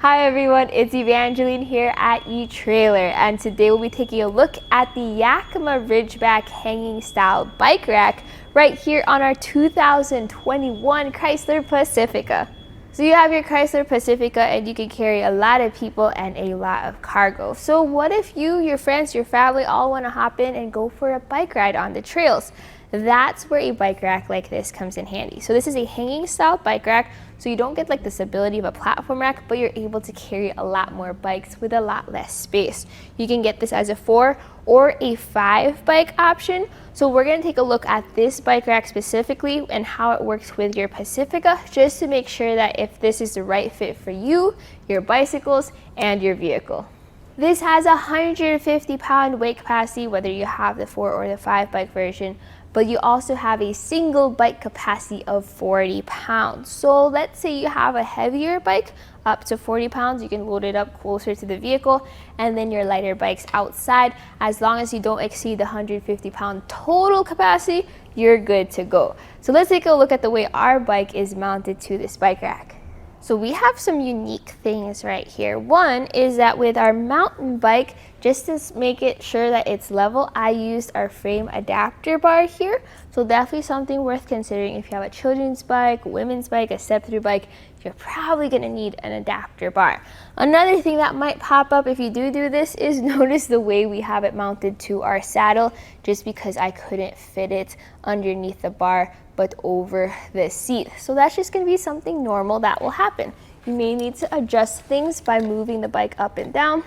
Hi everyone, it's Evangeline here at eTrailer, and today we'll be taking a look at the Yakima RidgeBack hanging style bike rack right here on our 2021 Chrysler Pacifica. So you have your Chrysler Pacifica and you can carry a lot of people and a lot of cargo. So what if you, your friends, your family all want to hop in and go for a bike ride on the trails? That's where a bike rack like this comes in handy. So this is a hanging style bike rack, so you don't get like the stability of a platform rack, but you're able to carry a lot more bikes with a lot less space. You can get this as a 4 or a 5 bike option. So we're going to take a look at this bike rack specifically and how it works with your Pacifica, just to make sure that if this is the right fit for you, your bicycles, and your vehicle. This has a 150-pound weight capacity, whether you have the 4 or the 5 bike version, but you also have a single bike capacity of 40 pounds. So let's say you have a heavier bike, up to 40 pounds, you can load it up closer to the vehicle, and then your lighter bikes outside. As long as you don't exceed the 150-pound total capacity, you're good to go. So let's take a look at the way our bike is mounted to this bike rack. So we have some unique things right here. One is that with our mountain bike, just to make it sure that it's level, I used our frame adapter bar here. So definitely something worth considering if you have a children's bike, women's bike, a step-through bike, you're probably gonna need an adapter bar. Another thing that might pop up if you do this is notice the way we have it mounted to our saddle, just because I couldn't fit it underneath the bar but over the seat. So that's just gonna be something normal that will happen. You may need to adjust things by moving the bike up and down.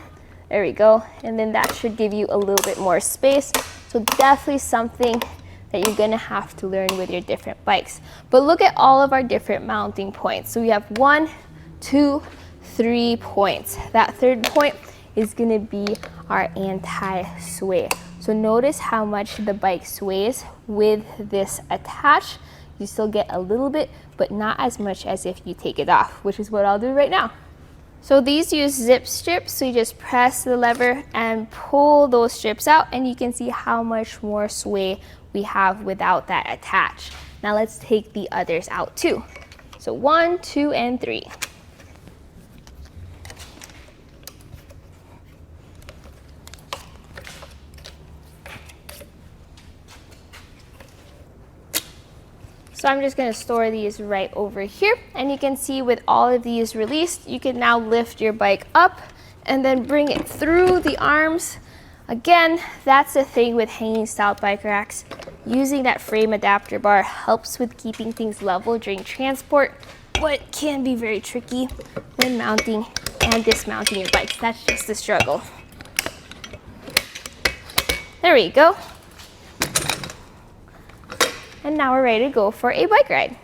There we go. And then that should give you a little bit more space. So definitely something that you're gonna have to learn with your different bikes. But look at all of our different mounting points. So we have 1, 2, 3 points. That third point is gonna be our anti-sway. So notice how much the bike sways with this attached. You still get a little bit, but not as much as if you take it off, which is what I'll do right now. So these use zip strips, so you just press the lever and pull those strips out, and you can see how much more sway we have without that attached. Now let's take the others out too. So 1, 2, and 3. So I'm just going to store these right over here, and you can see with all of these released, you can now lift your bike up and then bring it through the arms. Again, that's the thing with hanging style bike racks. Using that frame adapter bar helps with keeping things level during transport, but can be very tricky when mounting and dismounting your bikes. That's just the struggle. There we go. And now we're ready to go for a bike ride.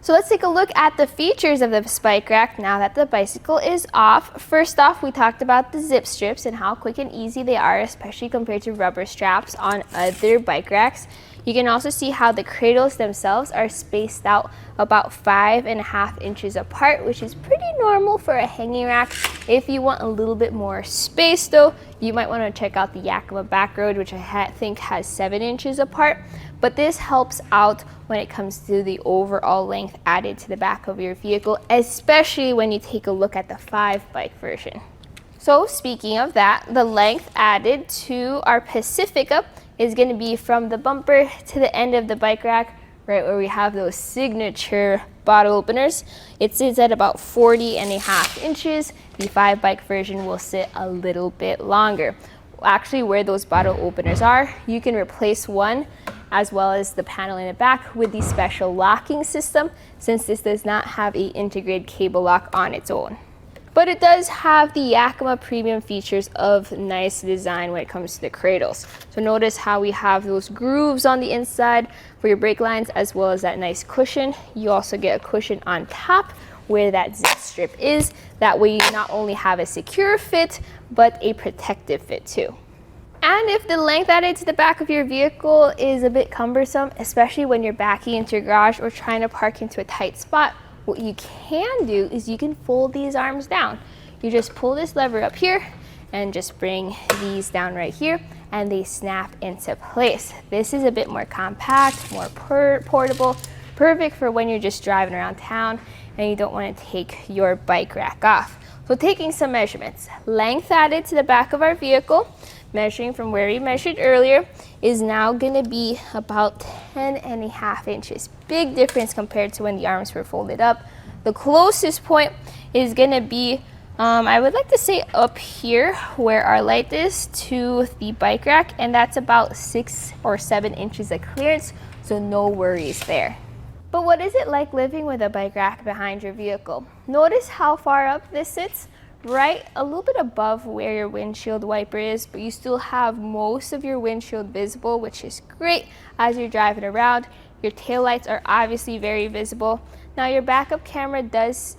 So let's take a look at the features of this bike rack now that the bicycle is off. First off, we talked about the zip strips and how quick and easy they are, especially compared to rubber straps on other bike racks. You can also see how the cradles themselves are spaced out about 5.5 inches apart, which is pretty normal for a hanging rack. If you want a little bit more space though, you might want to check out the Yakima back road, which I think has 7 inches apart. But this helps out when it comes to the overall length added to the back of your vehicle, especially when you take a look at the 5 bike version. So speaking of that, the length added to our Pacifica is going to be from the bumper to the end of the bike rack, right where we have those signature bottle openers. It sits at about 40.5 inches. The 5 bike version will sit a little bit longer. Actually, where those bottle openers are, you can replace one as well as the panel in the back with the special locking system, since this does not have an integrated cable lock on its own. But it does have the Yakima premium features of nice design when it comes to the cradles. So notice how we have those grooves on the inside for your brake lines, as well as that nice cushion. You also get a cushion on top where that zip strip is. That way you not only have a secure fit, but a protective fit too. And if the length added to the back of your vehicle is a bit cumbersome, especially when you're backing into your garage or trying to park into a tight spot, what you can do is you can fold these arms down. You just pull this lever up here and just bring these down right here, and they snap into place. This is a bit more compact, more portable, perfect for when you're just driving around town and you don't want to take your bike rack off. So taking some measurements, length added to the back of our vehicle, measuring from where we measured earlier, is now going to be about 10.5 inches. Big difference compared to when the arms were folded up. The closest point is going to be, I would like to say up here where our light is to the bike rack, and that's about 6 or 7 inches of clearance, so no worries there. But what is it like living with a bike rack behind your vehicle? Notice how far up this sits, right a little bit above where your windshield wiper is, but you still have most of your windshield visible, which is great as you're driving around. Your taillights are obviously very visible. Now your backup camera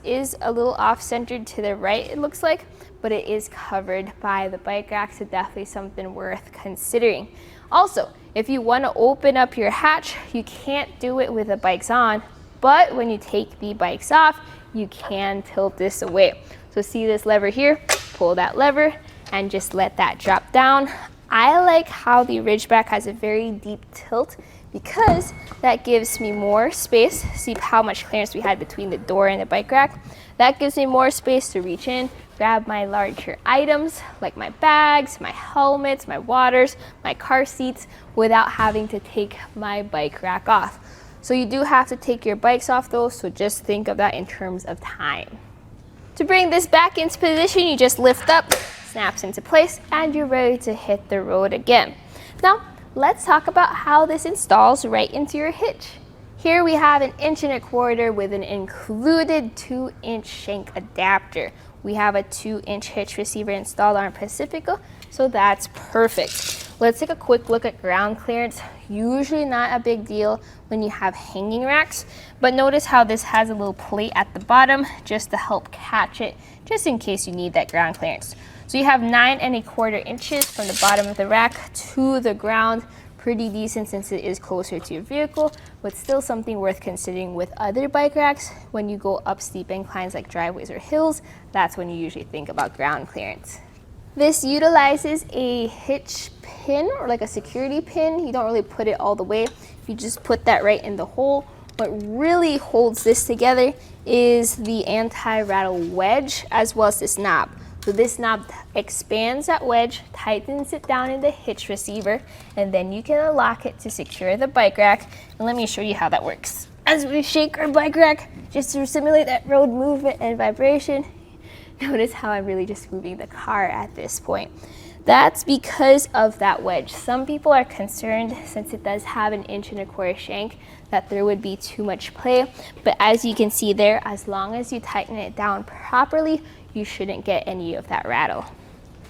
is a little off-centered to the right, it looks like, but it is covered by the bike rack, so definitely something worth considering. Also, if you want to open up your hatch, you can't do it with the bikes on, but when you take the bikes off, you can tilt this away. So see this lever here, pull that lever and just let that drop down. I like how the RidgeBack has a very deep tilt because that gives me more space. See how much clearance we had between the door and the bike rack? That gives me more space to reach in, grab my larger items like my bags, my helmets, my waters, my car seats without having to take my bike rack off. So you do have to take your bikes off though, so just think of that in terms of time. To bring this back into position, you just lift up, snaps into place, and you're ready to hit the road again. Now, let's talk about how this installs right into your hitch. Here we have 1.25 inches with an included 2-inch shank adapter. We have a 2-inch hitch receiver installed on our Pacifico, so that's perfect. Let's take a quick look at ground clearance. Usually not a big deal when you have hanging racks, but notice how this has a little plate at the bottom just to help catch it, just in case you need that ground clearance. So you have 9.25 inches from the bottom of the rack to the ground. Pretty decent since it is closer to your vehicle, but still something worth considering with other bike racks. When you go up steep inclines like driveways or hills, that's when you usually think about ground clearance. This utilizes a hitch pin or like a security pin. You don't really put it all the way. You just put that right in the hole. What really holds this together is the anti-rattle wedge as well as this knob. So this knob expands that wedge, tightens it down in the hitch receiver, and then you can unlock it to secure the bike rack. And let me show you how that works. As we shake our bike rack, just to simulate that road movement and vibration, notice how I'm really just moving the car at this point. That's because of that wedge. Some people are concerned, since it does have 1.25 inch shank, that there would be too much play. But as you can see there, as long as you tighten it down properly, you shouldn't get any of that rattle.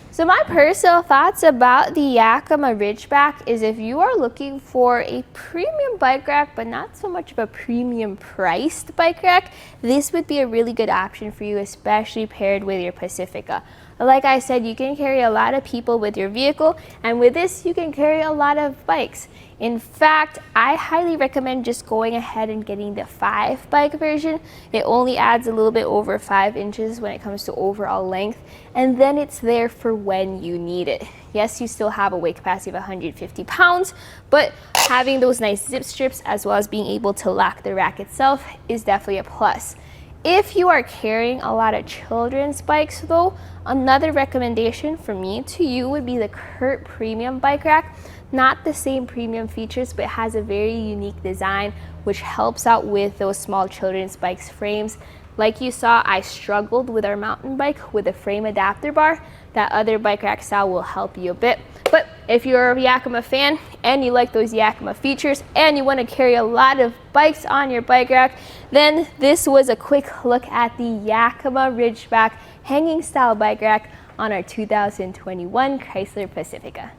So my personal thoughts about the Yakima RidgeBack is if you are looking for a premium bike rack, but not so much of a premium priced bike rack, this would be a really good option for you, especially paired with your Pacifica. Like I said, you can carry a lot of people with your vehicle, and with this, you can carry a lot of bikes. In fact, I highly recommend just going ahead and getting the 5 bike version. It only adds a little bit over 5 inches when it comes to overall length, and then it's there for when you need it. Yes, you still have a weight capacity of 150 pounds, but having those nice zip strips as well as being able to lock the rack itself is definitely a plus. If you are carrying a lot of children's bikes though, another recommendation from me to you would be the Kurt Premium Bike Rack. Not the same premium features, but it has a very unique design which helps out with those small children's bikes frames. Like you saw, I struggled with our mountain bike with a frame adapter bar. That other bike rack style will help you a bit. But if you're a Yakima fan and you like those Yakima features and you want to carry a lot of bikes on your bike rack, then this was a quick look at the Yakima RidgeBack hanging style bike rack on our 2021 Chrysler Pacifica.